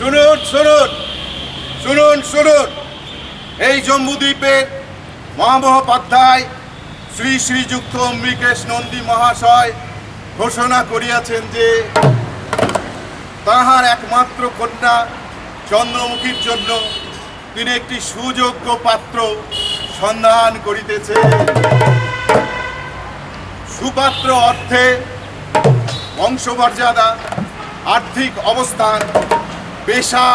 শুনুন শুনুন শুনুন শুনুন এই জম্বুদ্বীপের মহামহোপাধ্যায় শ্রী শ্রীযুক্ত অম্বিকেশ নন্দী মহাশয় ঘোষণা করিয়াছেন যে তাহার একমাত্র কন্যা চন্দ্রমুখীর জন্য তিনি একটি সুযোগ্য পাত্র সন্ধান করিতেছে। সুপাত্র অর্থে বংশমর্যাদা, আর্থিক অবস্থান, পেশা,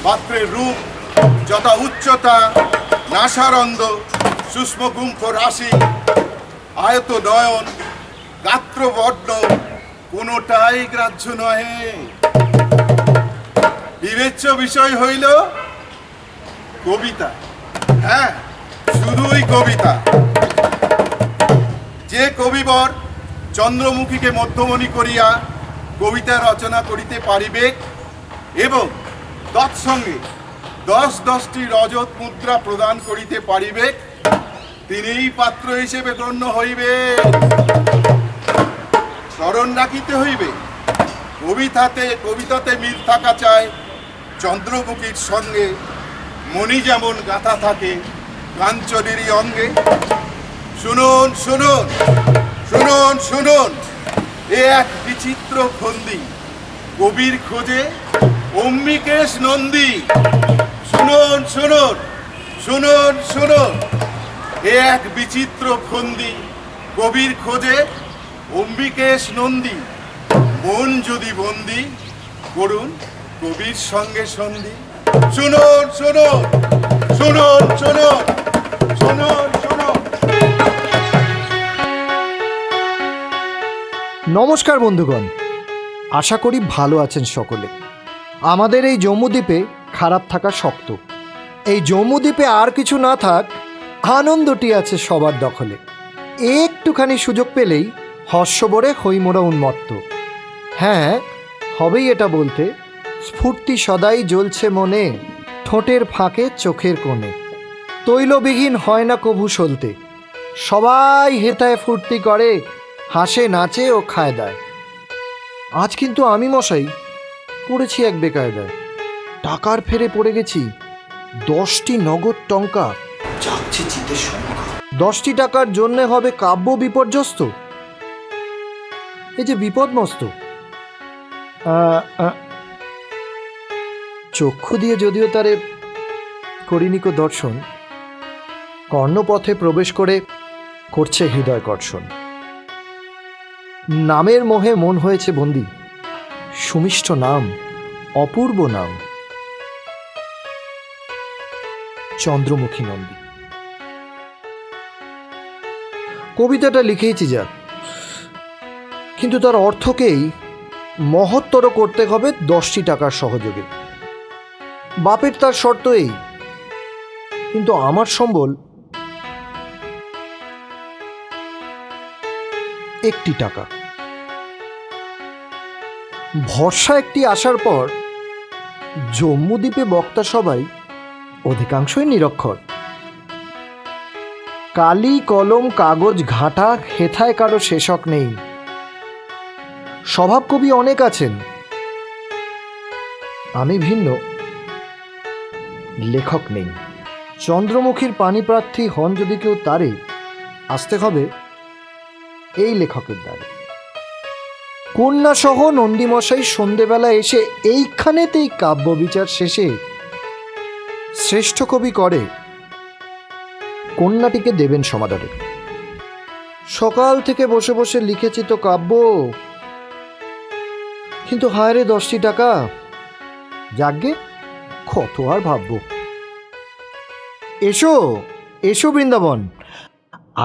পাত্রের রূপ যথা উচ্চতা, নাসারন্ধ্র, সূক্ষ্মকুম্ভ রাশি, আয়ত নয়ন, গাত্রবর্ণ কোনোটাই গ্রাহ্য নহে। বিবেচ্য বিষয় হইল কবিতা। হ্যাঁ, শুধুই কবিতা। যে কবিবর চন্দ্রমুখীকে মধ্যমণি করিয়া কবিতা রচনা করিতে পারিবে এবং তৎসঙ্গে 10-10টি রজত মুদ্রা প্রদান করিতে পারিবে, তিনিই পাত্র হিসেবে গণ্য হইবে। স্মরণ রাখিতে হইবে, কবিতাতে মিল থাকা চাই চন্দ্রমুখীর সঙ্গে, মণি যেমন গাথা থাকে কাঞ্চনেরই অঙ্গে। শুনুন শুনুন শুনুন শুনুন এ এক বিচিত্র ফন্দি, কবির খোঁজে অম্বিকেশ নন্দী। শুনুন শুনুন শুনুন শুনুন এ এক বিচিত্র ফন্দি, কবির খোঁজে অম্বিকেশ নন্দী। মন যদি বন্দি, করুন কবির সঙ্গে সন্ধি। শুনুন শুনুন শুনুন শুনুন শুনুন শুনুন। নমস্কার বন্ধুগণ, আশা করি ভালো আছেন সকলে। আমাদের এই জম্বুদ্বীপে খারাপ থাকা শক্ত। এই জম্বুদ্বীপে আর কিছু না থাক, আনন্দটি আছে সবার দখলে। একটুখানি সুযোগ পেলেই হর্ষবরে হৈমোরা উন্মত্ত। হ্যাঁ, হবেই এটা বলতে, স্ফূর্তি সদাই জ্বলছে মনে, ঠোঁটের ফাঁকে চোখের কোণে। তৈলবিহীন হয় না কভু সলতে, সবাই হেতায় ফুর্তি করে, হাসে নাচে ও খায় দায়। আজ কিন্তু আমি মশাই পড়েছি এক বেকায়দায়। টাকার ফেরে পড়ে গেছি 10টি নগদ টঙ্কা, যাচ্ছে চিতের সংখ্যা। 10টি টাকার জন্যে হবে কাব্য বিপর্যস্ত। এই যে বিপদমস্ত। চক্ষু দিয়ে যদিও তারে করিনিক দর্শন, কর্ণপথে প্রবেশ করে করছে হৃদয় কর্ষণ। নামের মোহে মন হয়েছে বন্দী, সুমিষ্ট নাম, অপূর্ব নাম চন্দ্রমুখী নন্দী। কবিতাটা লিখেইছি যা, কিন্তু তার অর্থকেই মহত্তর করতে হবে 10টি টাকার সহযোগে। বাপের তার শর্ত এই, কিন্তু আমার সম্বল 1টি টাকা। ভরসা একটি আসার পর জম্বুদ্বীপে বক্তা সবাই অধিকাংশই নিরক্ষর। কালি কলম কাগজ ঘাঁটা হেথায় কারো শেষক নেই। স্বভাব কবি অনেক আছেন, আমি ভিন্ন, লেখক নেই। চন্দ্রমুখীর পাণিপ্রার্থী হন যদি কেউ, তারে আসতে হবে এই লেখকের দ্বারে। কন্যা সহ নন্দীমশাই সন্ধেবেলা এসে এইখানেতেই কাব্য বিচার শেষে শ্রেষ্ঠ কবি করে কন্যাটিকে দেবেন সমাদরে। সকাল থেকে বসে বসে লিখেছি তো কাব্য, কিন্তু হায় রে 10টি টাকা, যাগ্গে কত আর ভাববো। এসো এসো বৃন্দাবন,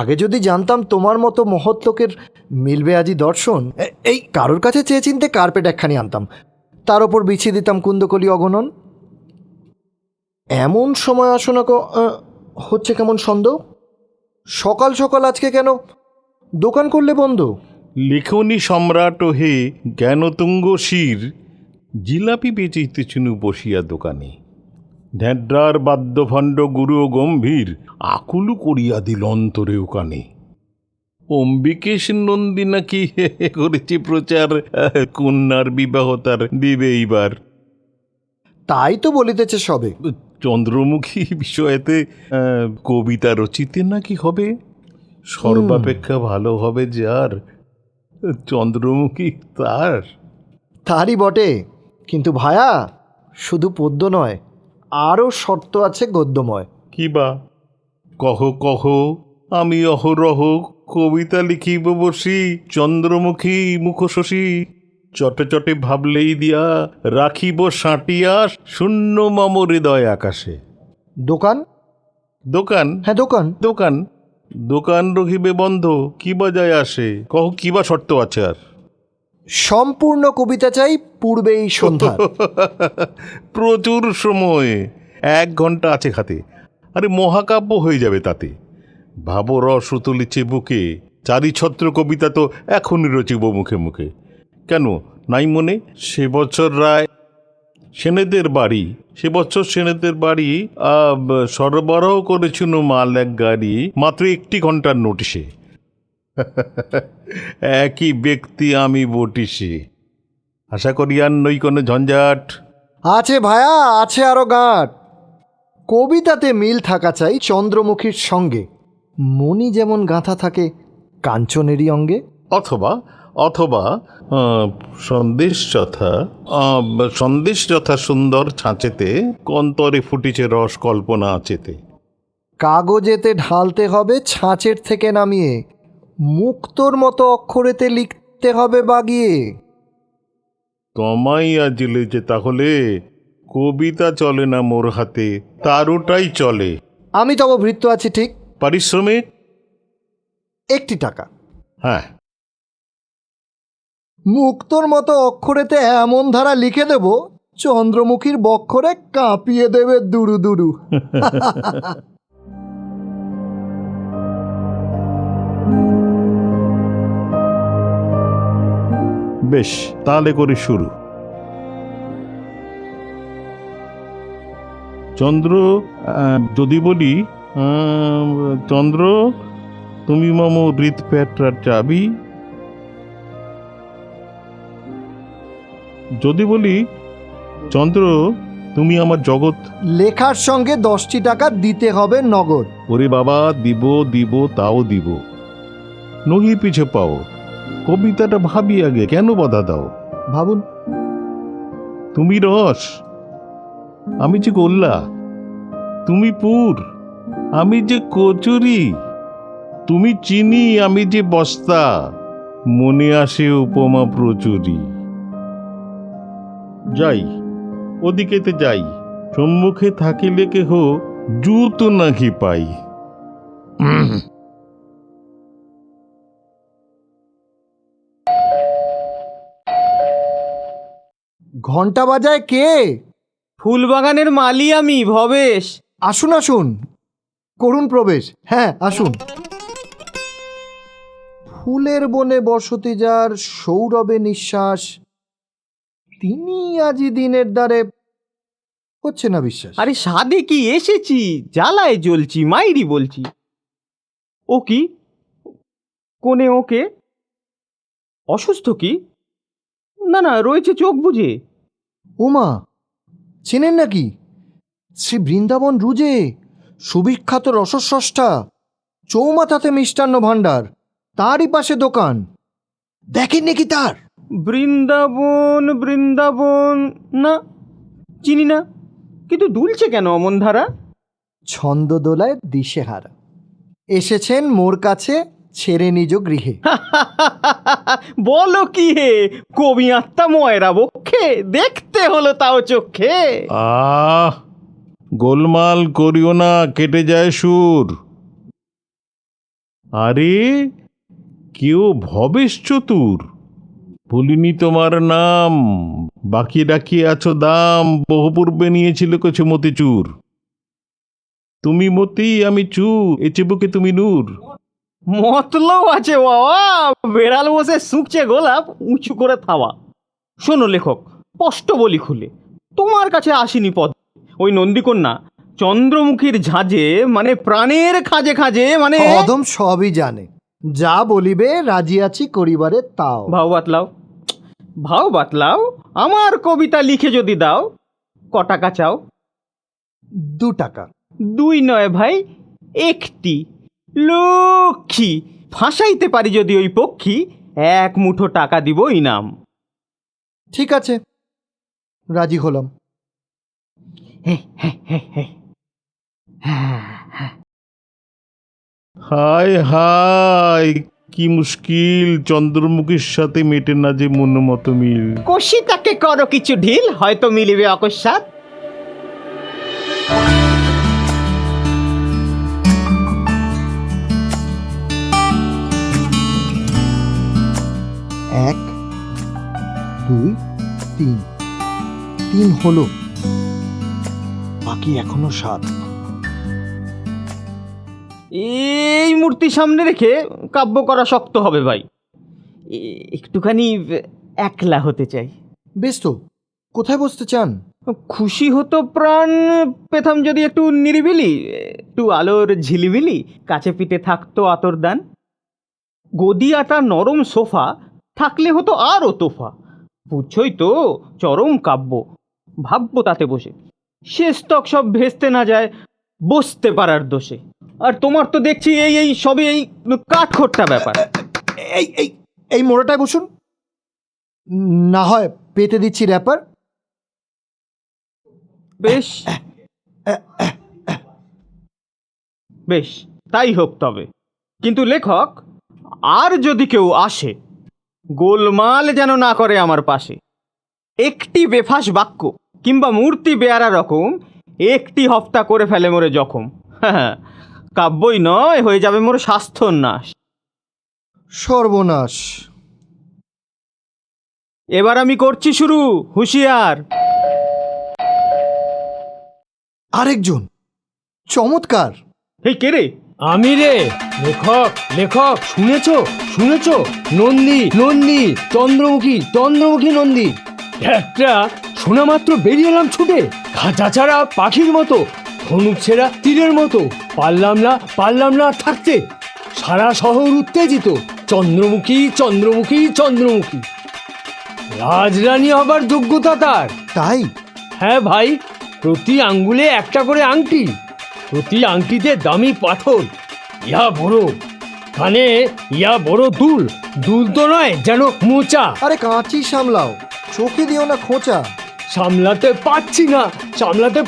আগে যদি জানতাম তোমার মতো মহৎ লোকের মিলবে আজি দর্শন, এই কারোর কাছে চেয়ে চিনতে কার্পেট একখানি আনতাম, তার ওপর বিছিয়ে দিতাম কুন্দকলি অগণন। এমন সময় আসো না হচ্ছে কেমন সন্দেহ, সকাল সকাল আজকে কেন দোকান করলে বন্ধ? লিখনি সম্রাট হে জ্ঞানতুঙ্গ শির, জিলাপি বেচিতেছিনু বসিয়া দোকানে। ঢেড্রার বাদ্যভণ্ড গুরু ও গম্ভীর, আকুলু করিয়া দিল অন্তরে ওকানে। অম্বিকেশ নন্দী নাকি করেছে প্রচার, কন্যার বিবাহ তার দিবে এইবার। তাই তো বলিতেছে সবে। চন্দ্রমুখী বিষয়েতে কবিতা রচিতে নাকি হবে? সর্বাপেক্ষা ভালো হবে যার, চন্দ্রমুখী তার। তারই বটে, কিন্তু ভায়া শুধু পদ্য নয়, আরও শর্ত আছে গদ্যময়। কি বা? কহ কহ, আমি অহরহ কবিতা লিখিব বসি, চন্দ্রমুখী মুখশশী, চটে চটে ভাবলেই দিয়া রাখিব সাঁটিয়া শূন্য মম হৃদয় আকাশে। দোকান? দোকান? হ্যাঁ দোকান। দোকান দোকান রহিবে বন্ধ, কি বা যায় আসে? কহ কি বা শর্ত আছে আর? সম্পূর্ণ কবিতা চাই পূর্বেই সন্ধ্যা। প্রচুর সময়, 1 ঘন্টা আছে হাতে। আরে মহাকাব্য হয়ে যাবে তাতে। ভাব রস তুলিছে বুকে, চারিছত্র কবিতা তো এখনই রচিব মুখে মুখে। কেন নাই মনে? সে বছর সেনেদের বাড়ি সরবরাহ করেছিল মাল এক গাড়ি, মাত্র 1 ঘন্টার নোটিশে। একই ব্যক্তি আমি বটিসে। আশা করি আর নই কোনো ঝঞ্ঝাট। আছে ভায়া, আছে আরো গাঁট। কবিতাতে মিল থাকা চাই চন্দ্রমুখীর সঙ্গে, মণি যেমন গাঁথা থাকে কাঞ্চনেরই অঙ্গে। অথবা অথবা সন্দেশ যথা সুন্দর ছাঁচেতে, অন্তরে ফুটিছে রস কল্পনা আচেতে। কাগজেতে ঢালতে হবে ছাঁচের থেকে নামিয়ে, মুক্তোর মতো অক্ষরেতে লিখতে হবে বাগিয়ে। তোমাই আজিলে যে তাহলে, কবিতা চলে না মোর হাতে, তার ওটাই চলে। আমি তব ভৃত্য আছি ঠিক। পারিশ্রমিক 1 টাকা। হ্যাঁ। মুক্তোর মতো অক্ষরেতে এমন ধারা লিখে দেব, চন্দ্রমুখীর বক্ষরে কাঁপিয়ে দেবে দুরু দুরু। বেশ, তাহলে করি শুরু। চন্দ্র, যদি বলি, চন্দ্র তুমি মম হৃৎপেটরার চাবি। যদি বলি, চন্দ্র তুমি আমার জগৎ। লেখার সঙ্গে 10টি টাকা দিতে হবে নগদ। ওরে বাবা, দিব দিব তাও দিব, নহি পিছে পাও। কবিতাটা ভাবি আগে, কেন বাধা দাও? ভাবুন। তুমি রস, আমি যে গোল্লা। তুমি পুর, আমি যে কচুরি। তুমি চিনি, আমি যে বস্তা। মনে আসে উপমা প্রচুরি। যাই, ওদিকেতে যাই, সম্মুখে থাকিলে কেহ জুত নাকি পাই। ঘন্টা বাজায় কে? ফুলবাগানের মালি আমি, ভবেশ। আসুন আসুন, করুন প্রবেশ। হ্যাঁ আসুন। ফুলের বনে বসতি যার, সৌরভে নিঃশ্বাস, তিনি আজি দিনের দ্বারে। হচ্ছে না বিশ্বাস। আরে সাদে কি এসেছি, জ্বালায় জ্বলছি, মাইরি বলছি। ও কি? কোনে ওকে? অসুস্থ কি? না না, রয়েছে চোখ বুঝে। ওমা, চেনেন নাকি? শ্রী বৃন্দাবন রুজে, সুবিখ্যাত রসস্রষ্টা, চৌমাথাতে মিষ্টান্ন ভাণ্ডার, তারই পাশে দোকান। দেখেন নাকি তার? বৃন্দাবন বৃন্দাবন, না চিনি না। কিন্তু দুলছে কেন অমন ধারা? ছন্দদোলায় দিশেহারা, এসেছেন মোর কাছে ছেড়ে নিজ গৃহে। বলো কি হে, কবি আত্মা ময়রা বক্ষে, দেখতে হলো তাও চোখে। গোলমাল করিও না, কেটে যায় সুর। আরে কেউ ভবেশ চতুর, বলিনি তোমার নাম, বাকি রাখিয়ে আছো দাম, বহু পূর্বে নিয়েছিল কিছু মতিচুর। তুমি মতি, আমি চুর, এ চিবুকে তুমি নূর। মতলব আছে বাবা, বেড়াল বসে শুকছে গোলাপ, উঁচু করে থাওয়া। শোনো লেখক, স্পষ্ট বলি খুলে, তোমার কাছে আসিনি পদ। ওই নন্দীকন্যা চন্দ্রমুখীর ঝাঁঝে, মানে প্রাণের খাজে খাজে, মানে অদম সবই জানে, যা বলিবে রাজি আছি করিবারে তাও। ভাও বাতলাও, ভাও বাতলাও, আমার কবিতা লিখে যদি দাও, ক টাকা চাও? 2 টাকা। 2 নয় ভাই, 1টি। লক্ষ্মী, ফাঁসাইতে পারি যদি ওই পক্ষী, 1 মুঠো টাকা দিব ইনাম। ঠিক আছে, রাজি হলাম। হায় হায়, কি মুশকিল, চন্দ্রমুখীর সাথে মেটে না যে মতো মিল। কষিটাকে করো কিছু ঢিল, হয়তো মিলিবে অকস্মাৎ। এক, 2, 3। 3 হলো, বাকি এখনো 7। এই মূর্তি সামনে রেখে কাব্য করা শক্ত হবে ভাই। একটুখানি একলা হতে চাই। বেশ তো, কোথায় বসতে চান? খুশি হতো প্রাণ পেতাম যদি একটু নিরিবিলি, একটু আলোর ঝিলিমিলি, কাছে পিঠে থাকতো আতরদান। গদি আটা নরম সোফা থাকলে হতো আরও তোফা। বুঝছই তো, চরম কাব্য, ভাববো তাতে বসে। শেষ তক সব ভেস্তে না যায় বসতে পারার দোষে। আর তোমার তো দেখছি এই সবে এই কাঠখোট্টা ব্যাপার। এই এই এই মোড়াটায় বসুন, না হয় পেতে দিচ্ছি র্যাপার। বেশ বেশ, তাই হোক তবে। কিন্তু লেখক, আর যদি কেউ আসে, গোলমাল যেন না করে আমার পাশে। একটি বেফাস বাক্য কিংবা মূর্তি বেয়ারা রকম, একটি হপ্তা করে ফেলে মোরে জখম। হ্যাঁ, কাব্যই নয়, হয়ে যাবে মোর স্বাস্থ্যর নাশ। সর্বনাশ। এবার আমি করছি শুরু, হুঁশিয়ার। আরেকজন, চমৎকার। এই কে রে? আমি রে, লেখক লেখক, শুনেছো শুনেছো? নন্দী নন্দী, চন্দ্রমুখী চন্দ্রমুখী নন্দী। একটা শোনা মাত্র বেরিয়ে এলাম ছুটে, খাঁচা ছাড়া পাখির মতো, ধনুক ছেঁড়া তীরের মতো। পারলাম না আর থাকতে, সারা শহর উত্তেজিত, চন্দ্রমুখী চন্দ্রমুখী চন্দ্রমুখী। রাজরানী হবার যোগ্যতা তার। তাই? হ্যাঁ ভাই, প্রতি আঙ্গুলে একটা করে আংটি, প্রতি আংটিতে দামি পাথর, ইয়া বড় কানে, ইয়া বড় দুল, দুল তো নয় যেন মোচা। আরে কাঁচি সামলাও, চোখে দিও না খোঁচা। সামলাতে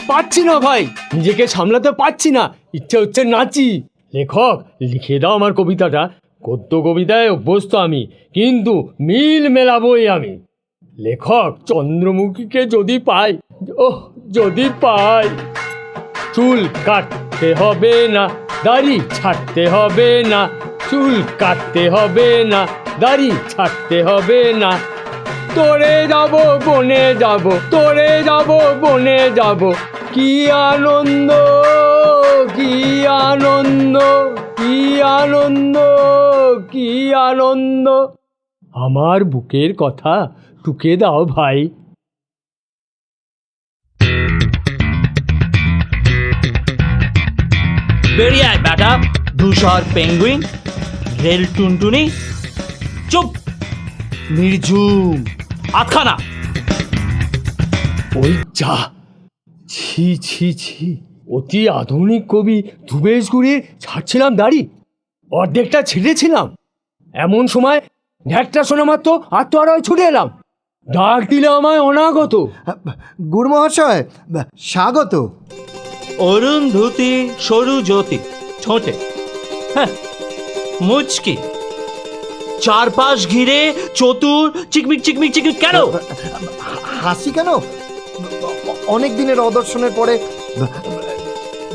পারছি না ভাই, নিজেকে সামলাতে পারছি না, ইচ্ছে হচ্ছে নাচি। লেখক, লিখে দাও আমার কবিতাটা। গদ্য কবিতায় অভ্যস্ত আমি, কিন্তু মিল মেলাবই আমি। লেখক, চন্দ্রমুখীকে যদি পাই, যদি পাই। চুল কাটতে হবে না, দাড়ি ছাড়তে হবে না, চুল কাটতে হবে না, দাড়ি ছাড়তে হবে না। তোরে যাব বনে যাব, তোরে যাব বনে যাব, কি আনন্দ কি আনন্দ কি আনন্দ কি আনন্দ। আমার বুকের কথা টুকে দাও ভাই। বেরিয়ে আয় বেটা, ধূসর পেঙ্গুইন, রেল টুনটুনি। চুপ, নির্ঝুম আতখানা। ওই যা, ছি ছি ছি, অতি আধুনিক কবি ধুবেশ গুড়ির ছাড়ছিলাম দাড়ি, অর্ধেকটা ছেড়েছিলাম। এমন সময় ঢ্যাটটা শোনা মাত্র আত্মহারায় ছুটে এলাম। ডাক দিলে আমায় অনাগত। গুরু মহাশয়, স্বাগত। অরুন্ধতী সরু জ্যোতি ছোটে, হ্যাঁ, মুচকি, চারপাশ ঘিরে চতুর, চিকমিক চিকমিক চিকমিক। কেন হাসি কেন? অনেক দিনের অদর্শনের পরে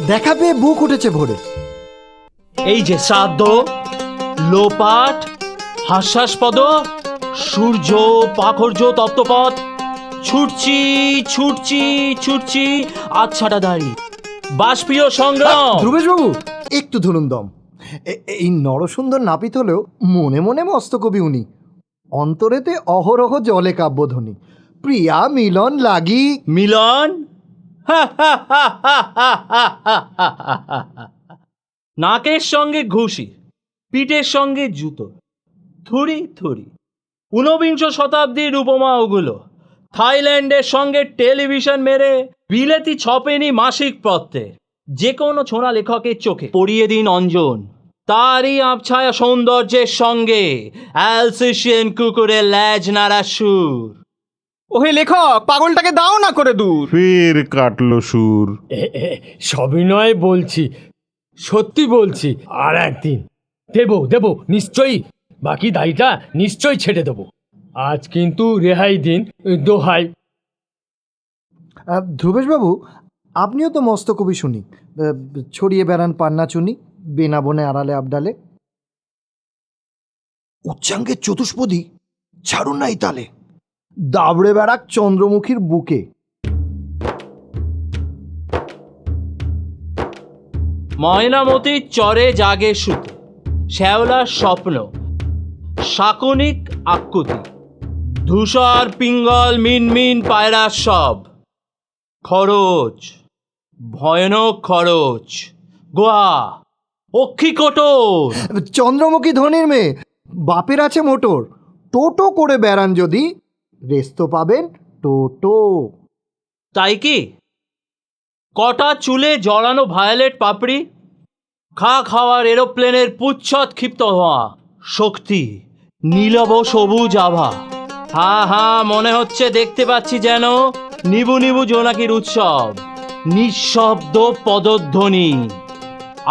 দেখা পেয়ে বুক উঠেছে ভরে। এই যে শ্রাদ্ধ, লোপাট, হাস্যাস্পদ, সূর্য পাখর্য তপ্তপথ, ছুটছি ছুটছি ছুটছি, আচ্ছাটা দাঁড়ি, বাষ্পীয় সংগ্রাম। ধ্রুবেশবাবু, একটু ধরুন দম। এই নরসুন্দর নাপিত হলেও মনে মনে মস্ত কবি উনি। অন্তরেতে অহরহ জলে কাব্যধ্বনি, প্রিয়া মিলন লাগি। মিলন? নাকের সঙ্গে ঘুষি, পিঠের সঙ্গে জুতো, থুরি থুরি। ঊনবিংশ শতাব্দীর উপমা ওগুলো, থাইল্যান্ডের সঙ্গে টেলিভিশন মেরে বিলেতি ছপেনি মাসিক পত্রে। যে কোনো ছোঁড়া লেখকের চোখে পড়িয়ে দিন অঞ্জন। তারই আবছায়া সৌন্দর্যের সঙ্গে অ্যালসেশিয়ান কুকুরের ল্যাজ নাড়া সুর। ওহে লেখক, পাগলটাকে দাও না করে দূর। ফের কাটলো সুর। সবিনয় বলছি, সত্যি বলছি, আর একদিন দেবো নিশ্চয়ই, বাকি দায়টা নিশ্চয়ই ছেড়ে দেবো। আজ কিন্তু রেহাই দিন, দোহাই। ধ্রুবেশবাবু, আপনিও তো মস্ত কবি শুনি। ছড়িয়ে বেড়ান পান্না চুনি, বেনা বনে আড়ালে আবডালে। উচ্চাঙ্গের চতুষ্পদী ছাড়ুন নাই তালে, দাবড়ে বেড়াক চন্দ্রমুখীর বুকে। ময়নামতির চরে জাগে সুতে, শ্যাওলার স্বপ্ন, শাকনিক আকুতি, ধূসর পিঙ্গল মিনমিন পায়রা সব। খরচ, ভয়ানক খরচ, গোয়া, অক্ষিকোটর। চন্দ্রমুখী ধনির মেয়ে, বাপের আছে মোটর, টোটো করে বেড়ান যদি, রেস্ত পাবেন টোটো। তাই কি? কটা চুলে জড়ানো ভায়োলেট পাপড়ি, খাওয়ার এরোপ্লেনের পুচ্ছদ ক্ষিপ্ত হওয়া, শক্তি, নীলব সবুজ আভা। হ্যাঁ, মনে হচ্ছে দেখতে পাচ্ছি যেন নিবু নিবু জোনাকির উৎসব। নিঃশব্দ পদধ্বনি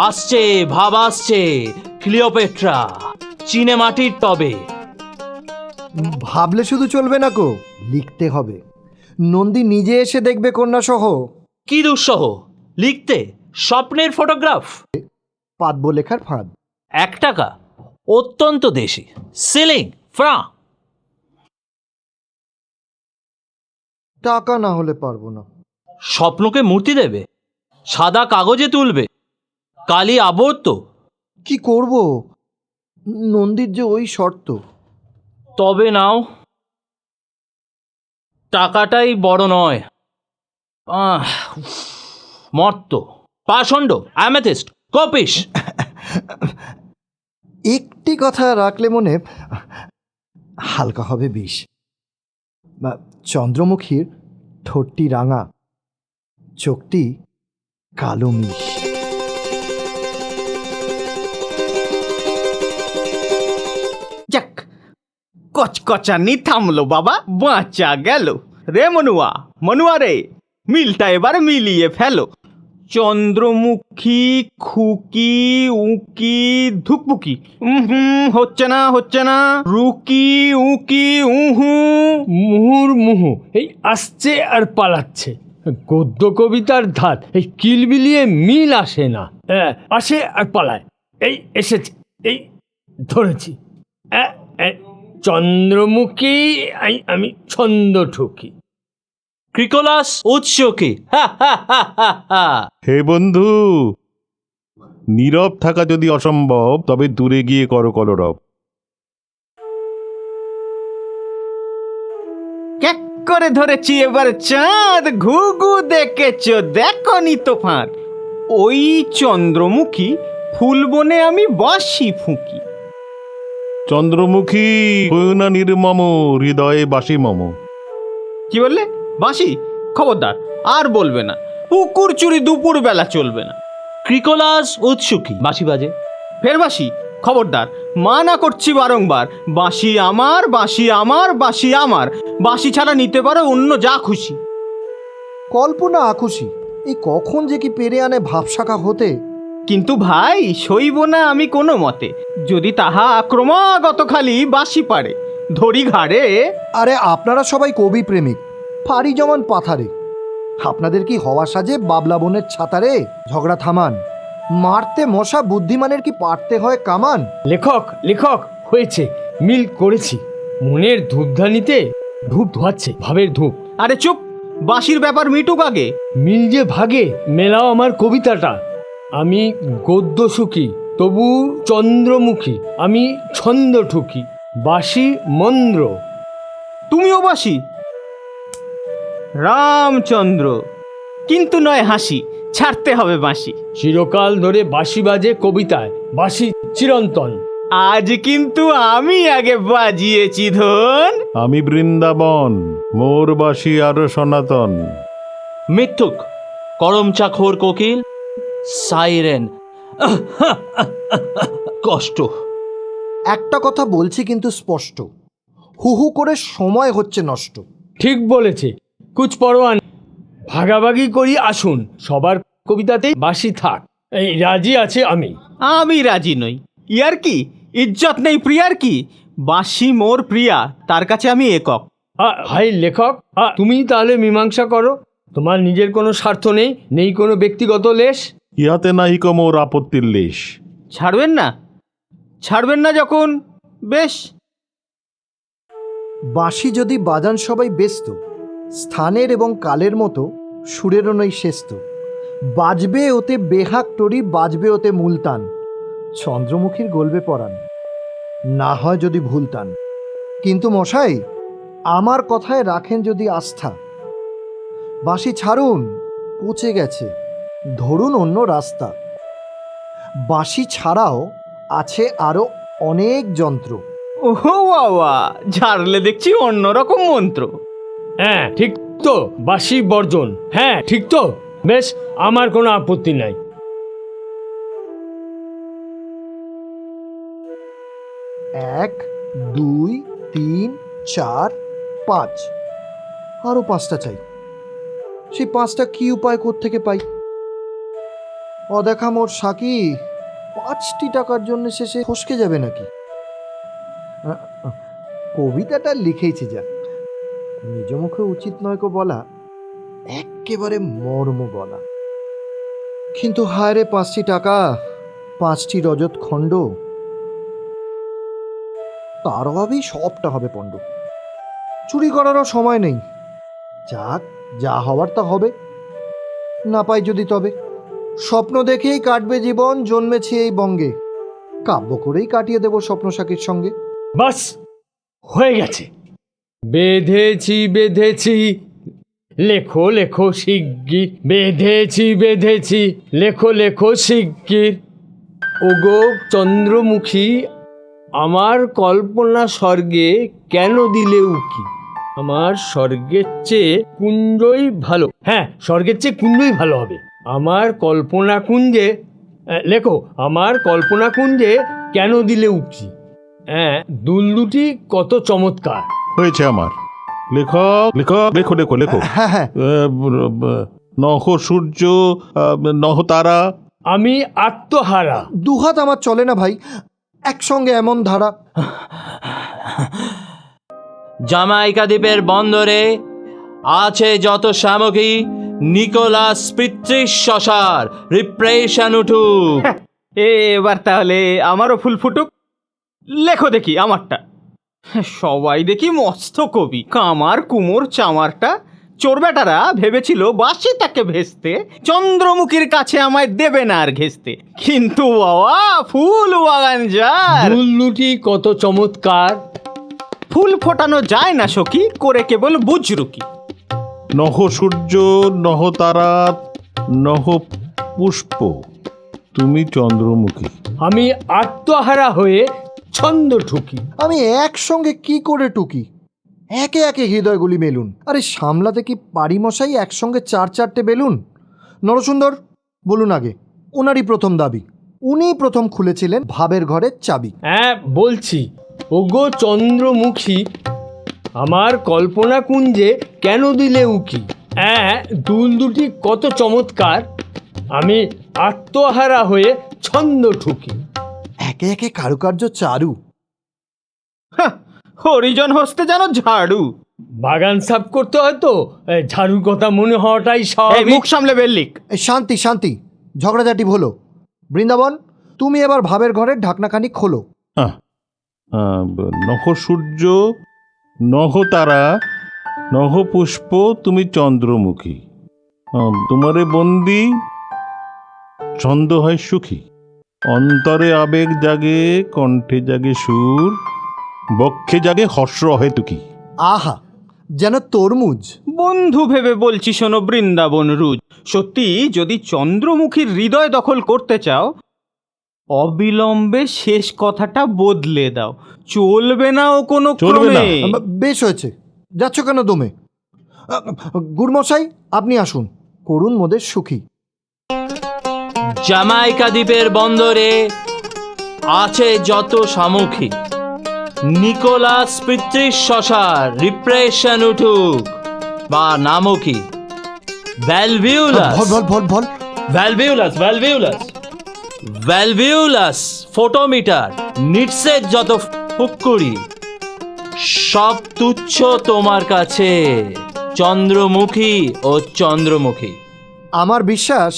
আসছে, ভাব আসছে, ক্লিওপেট্রা চীনে মাটির টবে। ভাবলে শুধু চলবে না কো, লিখতে হবে। নন্দী নিজে এসে দেখবে কন্যা সহ। কি দুঃসহ? লিখতে স্বপ্নের ফটোগ্রাফ। পাতবো লেখার ফাঁদ। 1 টাকা, অত্যন্ত দেশি, সিলিং ফ্রাঁ। টাকা না হলে পারবো না। স্বপ্নকে মূর্তি দেবে, সাদা কাগজে তুলবে, কালি আবর্ত। কি করব, নন্দীর যে ওই শর্ত। তবে নাও, টাকাটাই বড় নয়। মর্ত, পাষণ্ড, অ্যামেথিস্ট, কপিস। একটি কথা রাখলে মনে হালকা হবে বিষ। চন্দ্রমুখীর ঠোঁটটি রাঙা, চোখটি কালো মিশ। যাক, কচকচানি থামলো বাবা, বাঁচা গেল। রে মনুয়া রে, মিলটা এবার মিলিয়ে ফেলো। চন্দ্রমুখী, খুকি, উকি, ধুকপুকি, হচ্ছে না, রুকি, উকি, উহু। মুহুর্মুহু এই আসছে আর পালাচ্ছে। গদ্য কবিতার ধাত এই কিলবিলিয়ে মিল আসে না, আসে আর পালায়। এই এসেছে, এই ধরেছি। চন্দ্রমুখী, আমি ছন্দ ঠুকি। ক্রিকোলাস উৎসুকি। হে বন্ধু, নীরব থাকা যদি অসম্ভব, তবে দূরে গিয়ে করো কলরব। ক্যাক করে ধরেছি এবার চাঁদ, ঘুঘু দেখেছ, দেখো নি তো ফাঁদ। ওই চন্দ্রমুখী ফুল বনে আমি বাঁশি ফুঁকি। চন্দ্রমুখী হইও না নির্মম, হৃদয়ে বাসি মম। কি বললে? বাঁশি? খবরদার, আর বলবে না। পুকুর চুরি দুপুর বেলা চলবে না। ক্রিকোলাস উৎসুকি, বাঁশি বাজে। ফের বাঁশি? খবরদার, মানা করছি বারংবার। বাঁশি আমার, বাঁশি আমার, বাঁশি আমার। বাঁশি ছাড়া নিতে পারো অন্য যা খুশি। কল্পনা আকুশি, এই কখন যে কি পেরে আনে ভাবশাখা হতে। কিন্তু ভাই, সইব না আমি কোনো মতে, যদি তাহা ক্রমাগত খালি বাঁশি পারে ধরি ঘাড়ে। আরে আপনারা সবাই কবি প্রেমিক, ফাড়ি জমান পাথারে। আপনাদের কি হওয়া সাজে বাবলা বনের ছাতারে? ঝগড়া থামান, মারতে মশা বুদ্ধিমানের কি পারতে হয় কামান। লেখক হয়েছে, মিল করেছি। মনের ধূপধানিতে ধূপ ধোয়াচ্ছে, ভাবের ধূপ। আরে চুপ, বাঁশির ব্যাপার মিটুক আগে। মিল যে ভাগে, মেলাও আমার কবিতাটা। আমি গদ্য সুখী, তবু চন্দ্রমুখী, আমি ছন্দ ঠুকি। বাঁশি মন্দ্র। তুমিও বাঁশি? রামচন্দ্র, কিন্তু নয় হাসি, ছাড়তে হবে বাঁশি। চিরকাল ধরে বাঁশি বাজে কবিতায়, বাঁশি চিরন্তন। আজ কিন্তু আমি আগে বাজিয়েছি ধন। আমি বৃন্দাবন, মোর বাসি আরো সনাতন। মিথ্যুক, করমচাখোর কোকিল, সাইরেন, কষ্ট। একটা কথা বলছি কিন্তু স্পষ্ট, হু হু করে সময় হচ্ছে নষ্ট। ঠিক বলেছে, কুছ পরোয়া নেই। ভাগাভাগি করি আসুন, সবার কবিতাতেই বাসি থাক। এই রাজি আছে আমি। আমি রাজি নই। ইয়ার কি ইজ্জত নেই প্রিয়ার কি? বাঁশি মোর প্রিয়া, তার কাছে আমি একক। হাই লেখক, তুমি তাহলে মীমাংসা করো। তোমার নিজের কোনো স্বার্থ নেই, নেই কোনো ব্যক্তিগত লেশ। ইহাতে নাহিক মোর আপত্তির লেশ। ছাড়বেন না? ছাড়বেন না যখন, বেশ। বাঁশি যদি বাজান সবাই ব্যস্ত, স্থানের এবং কালের মতো সুরেরও নই শেস্ত। বাজবে ওতে বেহাক টরি, বাজবে ওতে মুলতান। চন্দ্রমুখীর গলবে পরাণ, না হয় যদি ভুলতান। কিন্তু মশাই, আমার কথায় রাখেন যদি আস্থা, বাঁশি ছাড়ুন, পচে গেছে, ধরুন অন্য রাস্তা। বাঁশি ছাড়াও আছে আরো অনেক যন্ত্র। ওহো বাবা, ঝাড়লে দেখছি অন্যরকম মন্ত্র। হ্যাঁ ঠিক তো, বাসি বর্জন। হ্যাঁ ঠিক তো, বেশ, আমার কোনো আপত্তি নাই। 1 2 3 4 5, আরো 5টা চাই। সেই 5টা কি উপায় কোত্থেকে পাই? অদেখা মোর সাকি 5টি টাকার জন্য শেষে ফসকে যাবে নাকি? কবিতাটা লিখেইছি যা, নিজ মুখে উচিত নয় কো বলা, একেবারে মর্ম বলা। কিন্তু হায় রে 5টি টাকা, 5টি রজত খণ্ড, তার অভাবেই সবটা হবে পণ্ড। চুরি করারও সময় নেই, যাক যা হওয়ার তা হবে। না পাই যদি তবে স্বপ্ন দেখেই কাটবে জীবন, জন্মেছি এই বঙ্গে, কাব্য করেই কাটিয়ে দেব স্বপ্ন সাকির সঙ্গে। বাস হয়ে গেছে। বেঁধেছি বেঁধেছি, লেখো লেখো শিগগির। বেঁধেছি বেঁধেছি, লেখো লেখো শিগগির। ওগো চন্দ্রমুখী, আমার কল্পনা স্বর্গে কেন দিলে উকি? আমার স্বর্গের চেয়ে কুঞ্জই ভালো। হ্যাঁ, স্বর্গের চেয়ে কুঞ্জই ভালো হবে। আমার কল্পনা কুঞ্জে, লেখো, আমার কল্পনা কুঞ্জে কেন দিলে উকি? হ্যাঁ, দুল দুটি কত চমৎকার। হয়েছে আমার। লেখক, লেখক, লেখো লেখো লেখো। হ্যাঁ হ্যাঁ, নহ সূর্য, নহ তারা। আমি আত্মহারা। দুহাত আমার চলে না ভাই, একসঙ্গে এমন ধারা। জামাইকা দ্বীপের বন্দরে আছে যত সামগ্রী, নিকোলাস পিতৃশ্বসার, রিপ্রেশন উঠুক। এবার তাহলে আমারও ফুল ফুটুক। লেখো দেখি আমারটা। সবাই দেখি মস্ত কবি, কামার কুমোর চামারটা। চোর বেটারা ভেবেছিল বাসি তাকে ভেস্তে, চন্দ্রমুখীর কাছে আমায় দেবে না আর ঘেস্তে। কিন্তু বাবা, ফুল বাগান যার, দুল দুটি কত চমৎকার। ফুল ফোটানো যায় না সখী, করে কেবল বুজরুকি। নহ সূর্য, নহ তারা, নহ পুষ্প, তুমি চন্দ্রমুখী। আমি আত্মহারা হয়ে ছন্দ ঠুকি। আমি একসঙ্গে কি করে টুকি? একে একে হৃদয়গুলি মেলুন। আরে সামলাতে কি পারি মশাই একসঙ্গে 4-4টে বেলুন? নরসুন্দর বলুন আগে, ওনারই প্রথম দাবি। উনি প্রথম খুলেছিলেন ভাবের ঘরের চাবি। হ্যাঁ বলছি, ওগো চন্দ্রমুখী, আমার কল্পনা কুঞ্জে কেন দিলে উকি? হ্যাঁ, দুল দুটি কত চমৎকার। আমি আত্মহারা হয়ে ছন্দ ঠুকি। একে একে কারুকার্য চারু। হাহ, হরিজন হস্তে যেন ঝাড়ু। বাগান সাফ করতে হয়তো ঝাড়ুর কথা মনে হওয়াটাই এই স্বাভাবিক। মুখ সামলে বেল্লিক। এই শান্তি শান্তি, ঝগড়াঝাটি হলো। বৃন্দাবন, তুমি এবার ভাবের ঘরের ঢাকনাখানি খোলো। নহ সূর্য, নহ তারা, নহ পুষ্প, তুমি চন্দ্রমুখী। তোমারে বন্দি, ছন্দ হয় সুখী। অন্তরে আবেগ জাগে, কণ্ঠে জাগে সুর, বক্ষে জাগে হর্ষ অহেতুকি। আহা, যেন তরমুজ। বন্ধু ভেবে বলছি শোনো বৃন্দাবন রুজ, সত্যি যদি চন্দ্রমুখীর হৃদয় দখল করতে চাও, অবিলম্বে শেষ কথাটা বদলে দাও, চলবে না ও কোনো চলবে না। ক্রমে। বেশ হয়েছে, যাচ্ছ কেন দমে? গুরমশাই, আপনি আসুন, করুন মোদের সুখী। জামাইকা দ্বীপের বন্দরে আছে যত সামুখী, নিকোলাস পিতৃশ শশার রিপ্রেশন উঠুক বা নামকি, ভ্যালভিউলাস ভল ভল ভল ভল। ভ্যালভিউলাস ভ্যালভিউলাস ভ্যালভিউলাস ফোটোমিটার, নিটসের যত ফুক্কুড়ি, সব তুচ্ছ তোমার কাছে, চন্দ্রমুখী ও চন্দ্রমুখী। আমার বিশ্বাস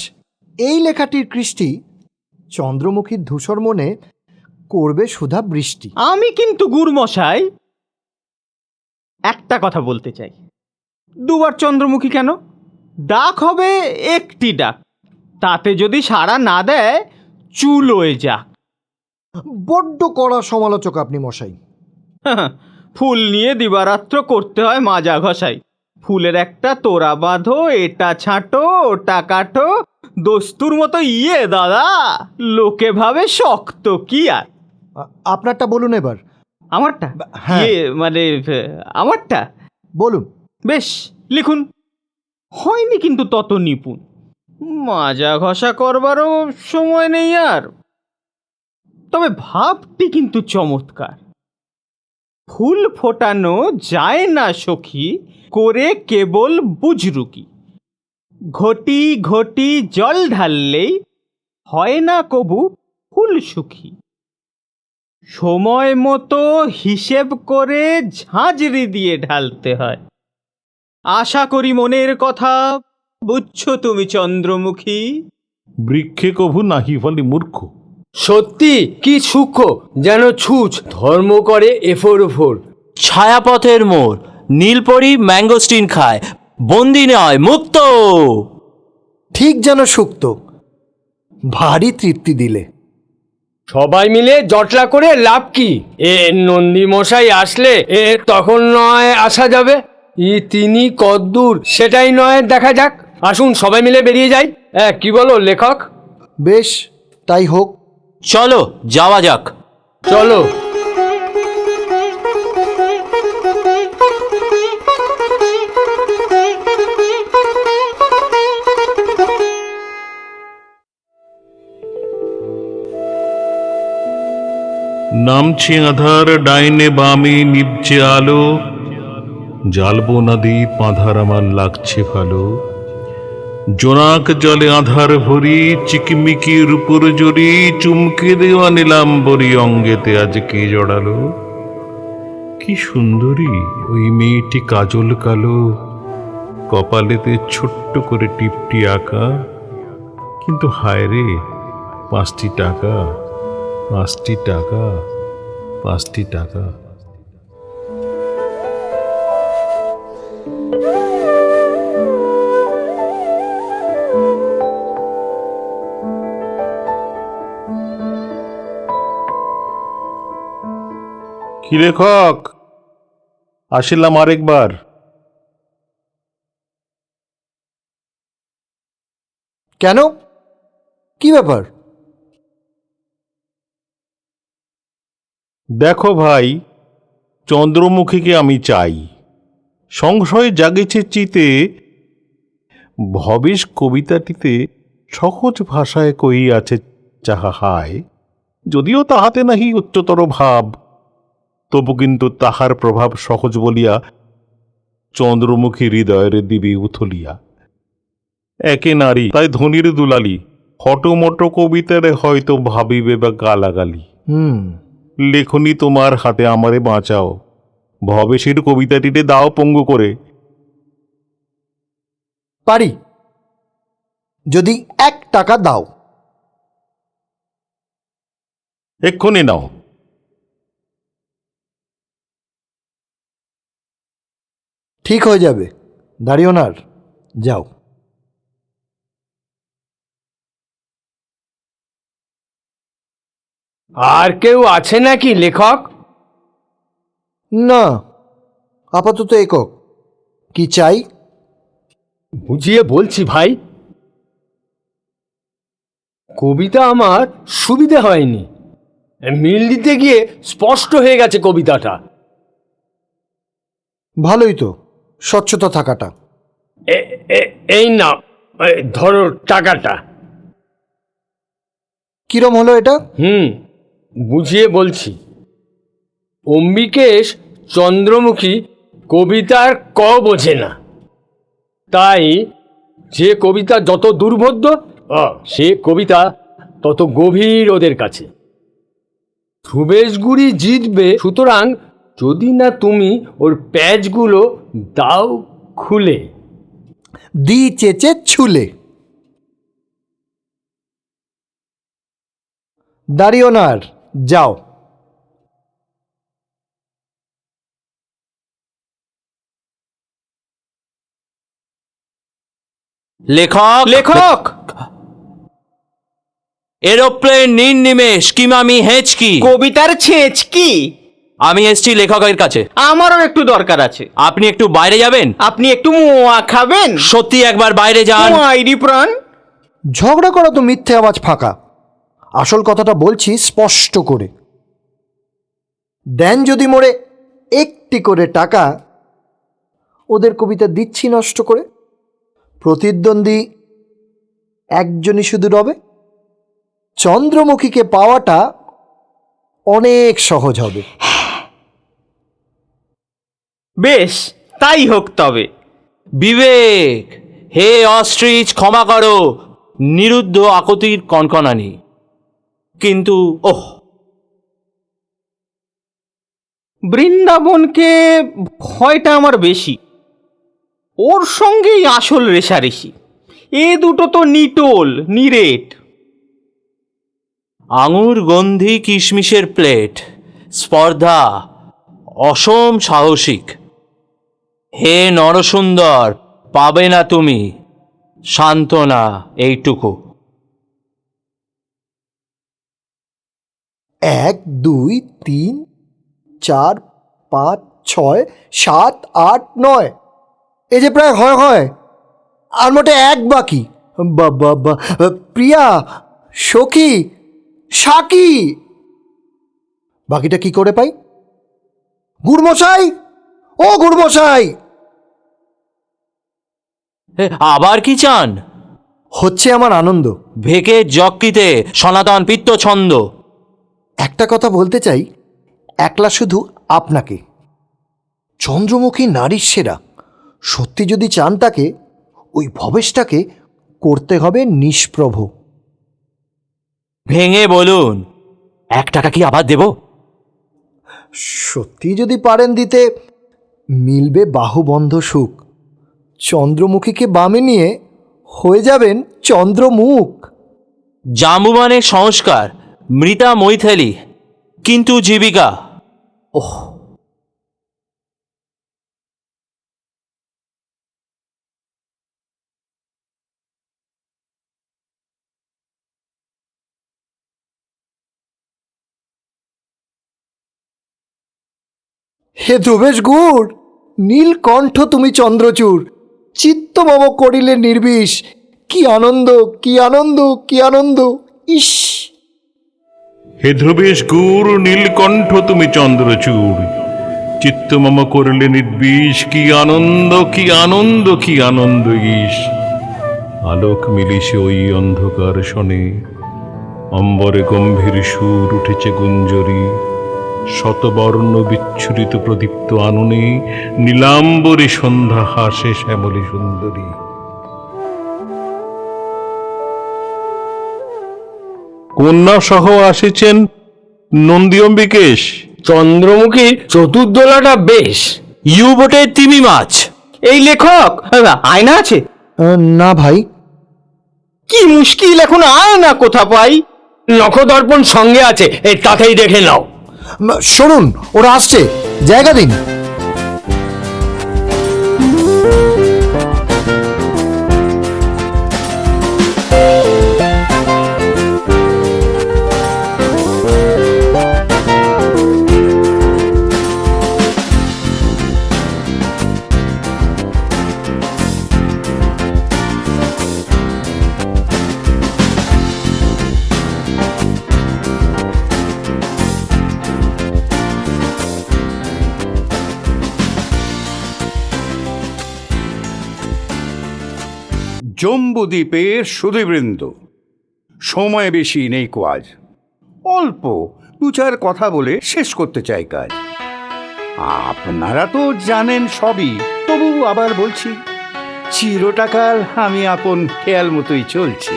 এই লেখাটির কৃষ্টি চন্দ্রমুখীর ধূসর মনে করবে সুধা বৃষ্টি। আমি কিন্তু গুরমশাই একটা কথা বলতে চাই। দুবার চন্দ্রমুখী কেন? ডাক হবে একটি ডাক, তাতে যদি সাড়া না দেয় চুলোয় যাক। বড্ড কড়া সমালোচক আপনি মশাই। ফুল নিয়ে দিবারাত্র করতে হয় মাজা ঘষাই। ফুলের একটা তোড়া বাঁধো, এটা ছাঁটো ওটা কাটো, দস্তুর মতো দাদা, লোকে ভাবে শক্ত কি আর। আপনারটা বলুন এবার। আমারটা? হ্যাঁ। মানে আমারটা বলুন। বেশ, লিখুন। হয়নি কিন্তু তত নিপুণ, মাজা ঘষা করবারও সময় নেই আর। তবে ভাবটি কিন্তু চমৎকার। ফুল ফোটানো যায় না সখী, করে কেবল বুজরুকি। ঘটি ঘটি জল ঢাললেই হয় না কবু ফুল সুখী। সময় মতো হিসেব করে ঝাঁঝরি দিয়ে ঢালতে হয়। আশা করি মনের কথা বুঝছো তুমি চন্দ্রমুখী। বৃক্ষে কভু নাহি ফলে মূর্খ। সত্যি কি সূক্ষ্ম, যেন ছুঁচ ধর্ম করে এফোর ওফোর। ছায়াপথের মোড়, নীলপরি ম্যাঙ্গোস্টিন খায়, বন্দি নয় মুক্ত। ঠিক যেন সুক্ত, ভারী তৃপ্তি দিলে। সবাই মিলে জটলা করে লাভ কি? নন্দী মশাই আসলে তখন নয় আসা যাবে। তিনি কদ্দূর সেটাই নয় দেখা যাক। আসুন সবাই মিলে বেরিয়ে যাই। কি বলো লেখক? বেশ, তাই হোক। চলো যাওয়া যাক। চলো। নামছে আধার, ডাইনে বামে নিভছে আলো, জ্বালবো নদী পাঁধার আমার লাগছে ভালো। জোনাক জলে আধার ভরি, চিকমিকির উপর জড়ি, চুমকে দেওয়া নিলাম বরি, অঙ্গেতে আজকে জড়ালো। কি সুন্দরী ওই মেয়েটি, কাজল কালো, কপালেতে ছোট্ট করে টিপটি আঁকা। কিন্তু হায় রে, 5টি টাকা, 5টি টাকা, 5টি টাকা। কি লেখক, আসিলাম আরেকবার। কেন, কি ব্যাপার? দেখো ভাই, চন্দ্রমুখীকে আমি চাই। সংশয় জাগেছে চিতে, ভবেশ কবিতাটিতে সহজ ভাষায় কহিয়াছে যাহা হায়। যদিও তাহাতে নাহি উচ্চতর ভাব, তবু কিন্তু তাহার প্রভাব সহজ বলিয়া চন্দ্রমুখী হৃদয়ের দিবি উথলিয়া। একে নারী তাই ধনির দুলালি, হটমট কবিতারে হয়তো ভাবিবে বা গালাগালি। লেখনি তোমার হাতে, আমারে বাঁচাও, ভবেশের কবিতাটিতে দাও পঙ্গু করে। পারি, যদি 1 টাকা দাও। এক্ষুনি নাও। ঠিক হয়ে যাবে, দাঁড়িওনার, যাও। আর কেউ আছে নাকি লেখক? না, আপাতত একক। কি চাই? বুঝিয়ে বলছি ভাই। কবিতা আমার সুবিধে হয়নি। মিল দিতে গিয়ে স্পষ্ট হয়ে গেছে কবিতাটা। ভালোই তো স্বচ্ছতা থাকাটা। এই না, ধরো টাকাটা। কিরম হলো এটা? বুঝিয়ে বলছি। অম্বিকেশ চন্দ্রমুখী কবিতার ক বোঝে না, তাই যে কবিতা যত দুর্বোধ্য সে কবিতা তত গভীর ওদের কাছে। ধ্রুবেশগুড়ি জিতবে, সুতরাং যদি না তুমি ওর প্যাচগুলো দাও খুলে। দি চেচে ছুলে। দাঁড়িও না আর, যাও। লেখক লেখক, এরোপ্লেন নির্নিমেষ কিমামি হেঁচকি। কবিতার ছেঁচ কি? আমি এসছি লেখকের কাছে। আমারও একটু দরকার আছে। আপনি একটু বাইরে যাবেন? আপনি একটু মোয়া খাবেন? সত্যি একবার বাইরে যান। মোয়াইরি প্রাণ। ঝগড়া করা তো মিথ্যে আওয়াজ ফাঁকা। আসল কথাটা বলছি স্পষ্ট করে। দেন যদি মোড়ে একটি করে টাকা, ওদের কবিতা দিচ্ছি নষ্ট করে। প্রতিদ্বন্দ্বী একজনই শুধু রবে। চন্দ্রমুখীকে পাওয়াটা অনেক সহজ হবে। বেশ, তাই হোক তবে। বিবেক, হে অস্ট্রিচ, ক্ষমা করো নিরুদ্ধ আকতির কনকনানি, কিন্তু ওহ, বৃন্দাবনকে ভয়টা আমার বেশি। ওর সঙ্গেই আসল রেশারেশি। এ দুটো তো নিটোল, নিরেট। আঙুর গন্ধি কিশমিশের প্লেট, স্পর্ধা অসম সাহসিক। হে নরসুন্দর, পাবে না তুমি সান্ত্বনা এইটুকু। 1 2 3 4 5 6 7 8 9, এই যে প্রায় হয় হয়। আর মোটে এক বাকি। বাবা, প্রিয়া, সখী, সাকি। বাকিটা কি করে পাই? গুড়মশাই, ও গুড়মশাই। আবার কি চান? হচ্ছে আমার আনন্দ। ভেকে জক্কিতে সনাতন পিত্ত ছন্দ। একটা কথা বলতে চাই, একলা শুধু আপনাকে। চন্দ্রমুখী নারীর সেরা। সত্যি যদি চান তাকে, ওই ভবেশটাকে করতে হবে নিষ্প্রভ। ভেঙে বলুন, 1 টাকা কি আবার দেব? সত্যি যদি পারেন দিতে, মিলবে বাহুবন্ধ সুখ। চন্দ্রমুখীকে বামে নিয়ে হয়ে যাবেন চন্দ্রমুখ। জাম্বুবানের সংস্কার, মৃতা মৈথিলী, কিন্তু জীবিকা। ওহ, হে ধ্রুবেশ গুড়, নীলকণ্ঠ তুমি চন্দ্রচূড়। চিত্ত মম করিলে নির্বিষ। কি আনন্দ, কি আনন্দ, কি আনন্দ! ইস! হে ধ্রুবেশ গুর, নীলকণ্ঠ তুমি চন্দ্রচূড়। চিত্ত মম করলে নির্বিষ, কি আনন্দ, কি আনন্দ, কি আনন্দ! ইস! আলোক মিলিছে ওই অন্ধকার শনে, অম্বরে গম্ভীর সুর উঠেছে গুঞ্জরি। শতবর্ণ বিচ্ছুরিত প্রদীপ্ত আননে, নীলাম্বরী সন্ধ্যা হাসে শ্যামলী সুন্দরী। কন্যা সহ আসিছেন নন্দী অম্বিকেশ। চন্দ্রমুখীর চতুর্দোলাটা বেশ। ইউবোটের তিমি মাছ। এই লেখক, আয়না আছে? না ভাই। কি মুশকিল, এখন আয়না কোথা পাই? নখদর্পণ সঙ্গে আছে, তাতেই দেখে নাও। শুনুন, ওরা আসছে, জায়গা দিন। জম্বুদ্বীপের সুধীবৃন্দ, সময় বেশি নেই কো আজ। অল্প দু চার কথা বলে শেষ করতে চাই কাজ। আপনারা তো জানেন সবই, তবু আবার বলছি, চিরটাকাল আমি আপন খেয়াল মতোই চলছি।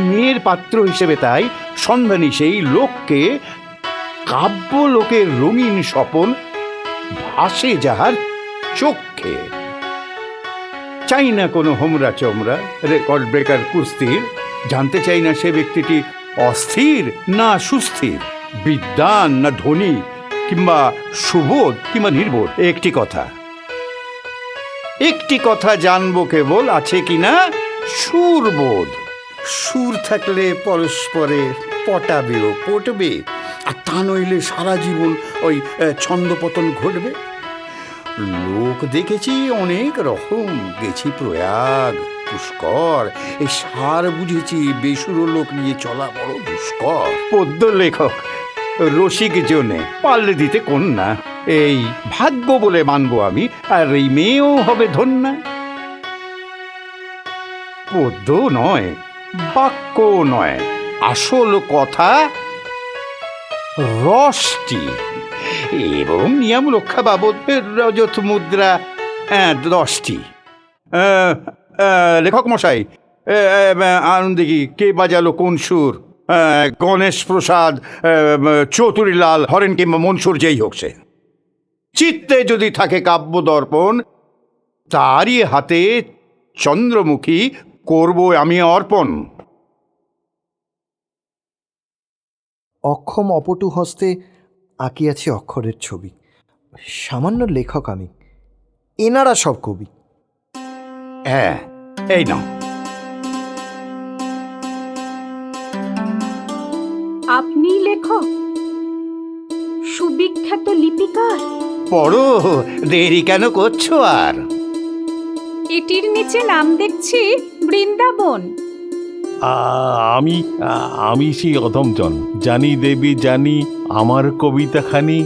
মেয়ের পাত্র হিসেবে তাই সন্ধানী সেই লোককে কাব্য লোকের রঙিন স্বপন ভাসে যাহার চোখে। চাই না কোনো হোমরা চোমরা রেকর্ড ব্রেকার কুস্তির, জানতে চাই না সে ব্যক্তিটি অস্থির না সুস্থির, বিদ্বান না ধনী, কিংবা সুবোধ কিংবা নির্বোধ। একটি কথা জানবো কেবল, আছে কিনা সুরবোধ। সুর থাকলে পরস্পরে পটাবেও পটবে, আর তা নইলে সারা জীবন ওই ছন্দপতন ঘটবে। লোক দেখেছি অনেক রকম, গেছি প্রয়াগ পুষ্কর, এই সার বুঝেছি বেসুরো লোক নিয়ে চলা বড় দুষ্কর। পদ্য লেখক রসিক জনে পাল্লে দিতে কন্যা, এই ভাগ্য বলে মানবো আমি, আর এই মেয়েও হবে ধন্যা। পদ্য নয়, বাক্য নয়, আসল কথা রসটি, এবং নিয়ম রক্ষা বাবদ রজত মুদ্রা 10টি। লেখক মশাই, আনন্দে কি কে বাজালো কোন সুর? গণেশ প্রসাদ, চৌধুরীলাল, হরেন কিংবা মনসুর, যেই হোক সে। চিত্তে যদি থাকে কাব্য দর্পণ, তারই হাতে চন্দ্রমুখী করব আমি অর্পণ। অক্ষম অপটু হস্তে আঁকিয়াছি অক্ষরের ছবি। সামান্য লেখক আমি, এনারা সব কবি। হ্যাঁ, এই নাও। আপনি লেখক, সুবিখ্যাত লিপিকার? পড়ো, দেরি কেন করছো আর? এটির নিচে নাম দেখছি বৃন্দাবন। আমি সেই অধমজন, জানি দেবী জানি আমার কবিতাখানি।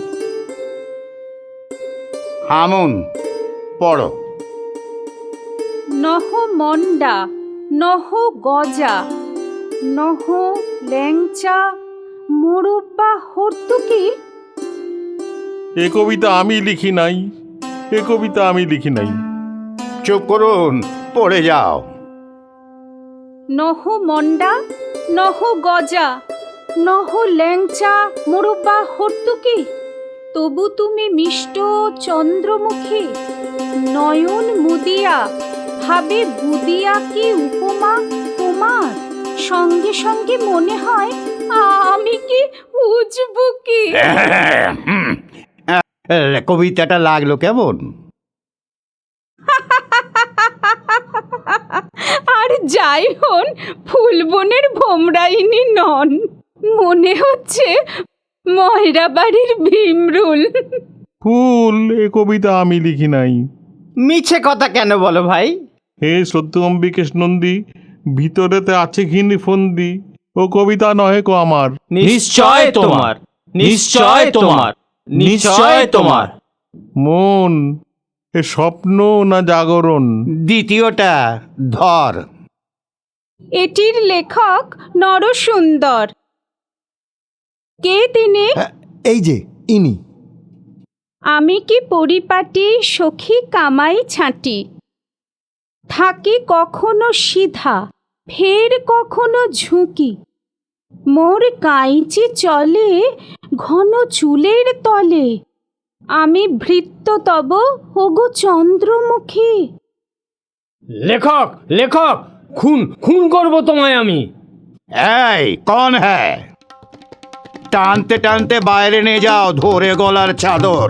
আমন পড়ো। নহ মন্ডা, নহ গজা, নহ ল্যাংচা, মুরব্বা হর্তুকি। এ কবিতা আমি লিখি নাই, এ কবিতা আমি লিখি নাই। চুপ করুন, পড়ে যাও। নহ মন্ডা, নহ গজা, নহ ল্যাংচা, মুরব্বা হর্তুকি। তবু তুমি মিষ্ট চন্দ্রমুখী, নয়ন মুদিয়া ভাবে বুদিয়া কি উপমা তোমার। সঙ্গে সঙ্গে মনে হয় আমি কি উজবুকি। কবিতাটা লাগলো কেমন? আর যাই হন, ফুলবনের ভোমরাইনি নন, মনে হচ্ছে ময়রা বাড়ির ভীমরুল। ফুল, এ কবিতা আমি লিখি নাই। মিছে কথা কেন বলো ভাই? হে সত্য অম্বিকেশ নন্দী, ভিতরেতে আছে ঘিনি ফন্দি, ও কবিতা নহে কো আমার। নিশ্চয় তোমার, নিশ্চয় তোমার, নিশ্চয় তোমার। মন, এ স্বপ্ন না জাগরণ? দ্বিতীয়টা ধর। এটির লেখক নরসুন্দর। কে তিনি? এই যে ইনি। আমি কি পরিপাটি সখী কামাই ছাঁটি, থাকি কখনো সিধা ফের কখনো ঝুঁকি। মোর কাঁইচি চলে ঘন চুলের তলে, আমি ভৃত্য তব ওগো চন্দ্রমুখী। লেখক, লেখক, খুন খুন করবো তোমায় আমি। এই কন হ্যাঁ? টানতে টানতে বাইরে নিয়ে যাও, ধরে গলার চাদর।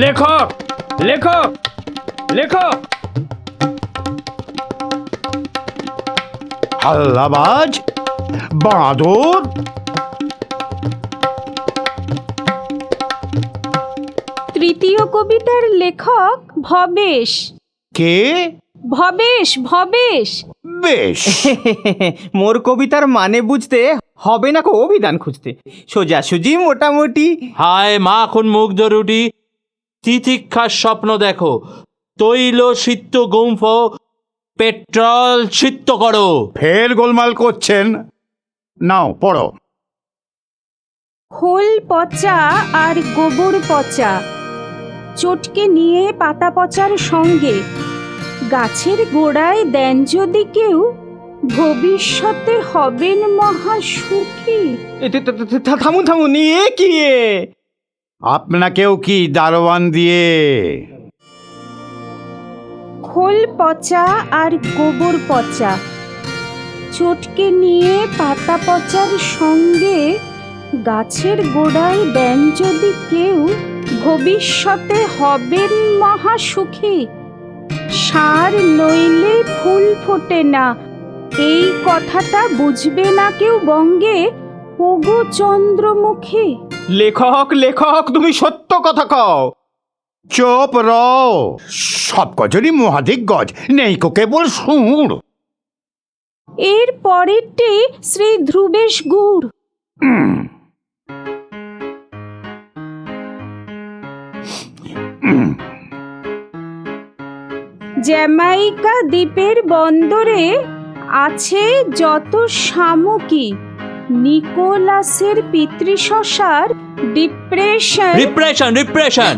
লেখক, লেখক, লেখক। হাল্লাবাজ, বাঁদর। তৃতীয় কবিতার লেখক ভবেশ। কে? ভবেশ, ভবেশ। বেশ। মোর কবিতার মানে বুঝতে হবে না কো অভিধান খুঁজতে, সোজাসুজি মোটামুটি। হায় মাখন মুগ্ধ রুটি, তিতিক্ষার স্বপ্ন দেখো, তৈল সিদ্ধ গুম্ফ, পেট্রোল সিদ্ধ করো। ফের গোলমাল করছেন, নাও পড়ো। খোল পচা আর গোবর পচা, চটকে নিয়ে পাতা পচার সঙ্গে গাছের গোড়ায় দেন যদি কেউ, ভবিষ্যতে হবেন মহাসুখী। থামুন থামুন, এ কি এ? আপনাকেও কি দারোয়ান দিয়ে? খোল পচা আর গোবর পচা, চটকে নিয়ে পাতা পচার সঙ্গে গাছের গোড়ায় দেন যদি কেউ, ভবিষ্যতে হবেন মহাসুখী। সার নইলে ফুল ফোটে না, এই কথাটা বুঝবে না কেউ বঙ্গে, ওগো চন্দ্রমুখী। লেখক লেখক, তুমি সত্য কথা কও। চোপ র, সব কজনই মহাদিগ্গজ, নেই কো কেবল সুর। এর পরেরটি শ্রী ধ্রুবেশ গুড়। জ্যামাইকা দ্বীপের বন্দরে আছে যত শামুকি, নিকোলাসের পিতৃশশার depression repression repression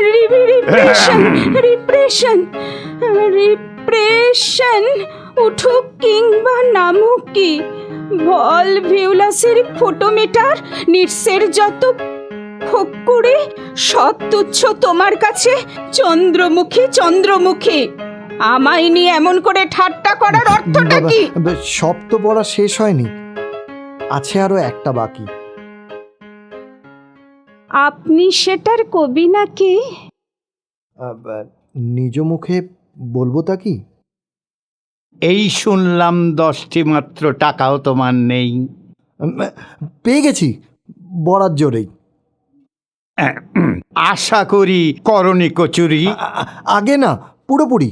repression repression repression উঠুক কিংবা নামুক কি, ভল ভিউলাসের ফোটোমিটার নিটসের যত ফক্কুড়ে, সব তুচ্ছ তোমার কাছে চন্দ্রমুখী চন্দ্রমুখী। আমায় নিয়ে এমন করে ঠাট্টা করার অর্থটা কি? সব তো পড়া শেষ হয়নি, আছে আরো একটা বাকি। আপনি সেটার কবি নাকি? নিজ মুখে বলবো তা কি? এই শুনলাম 10টি মাত্র টাকাও তোমার নেই। পেয়ে গেছি বরাত জোরেই। আশা করি করনি কচুরি। আগে না, পুরোপুরি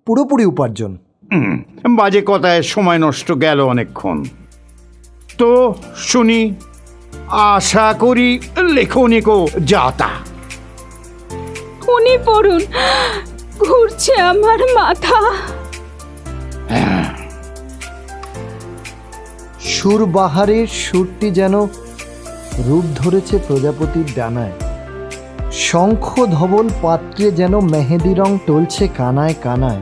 পুরোপুরি উপার্জন। বাজে কথায় সময় নষ্ট গেল অনেকক্ষণ। তো শুনি, আশা করি লেখনিকো যাতা। উনি পড়ুন, ঘুরছে আমার মাথা। সুরবাহারের সুরটি যেন রূপ ধরেছে প্রজাপতির ডানায়, শঙ্খ ধবল পাত্রে যেন মেহেদি রং টলছে কানায় কানায়,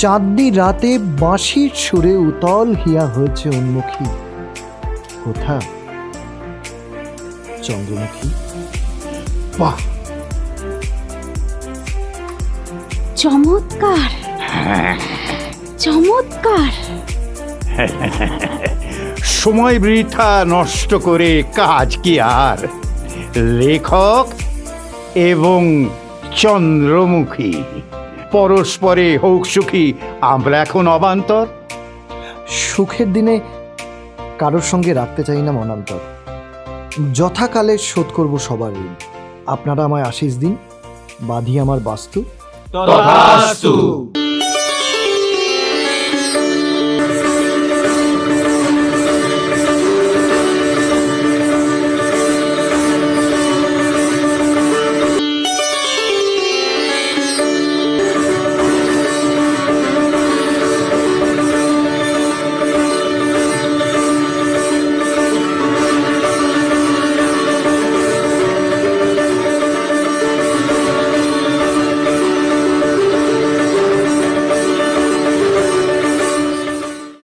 চাঁদনি রাতে বাঁশির সুরে উতল হিয়া হয়েছে উন্মুখী, কোথা চন্দ্রমুখী। বাহ, চমৎকার চমৎকার। সময় বৃথা নষ্ট করে কাজ কি আর? লেখক এবং চন্দ্রমুখী পরস্পরে হোক সুখী, আমরা এখন অবান্তর। সুখের দিনে কারোর সঙ্গে রাখতে চাই না মনান্তর, যথাকালে শোধ করব সবার ঋণ। আপনারা আমায় আশীষ দিন, বাঁধি আমার বাস্তু। তথাস্তু।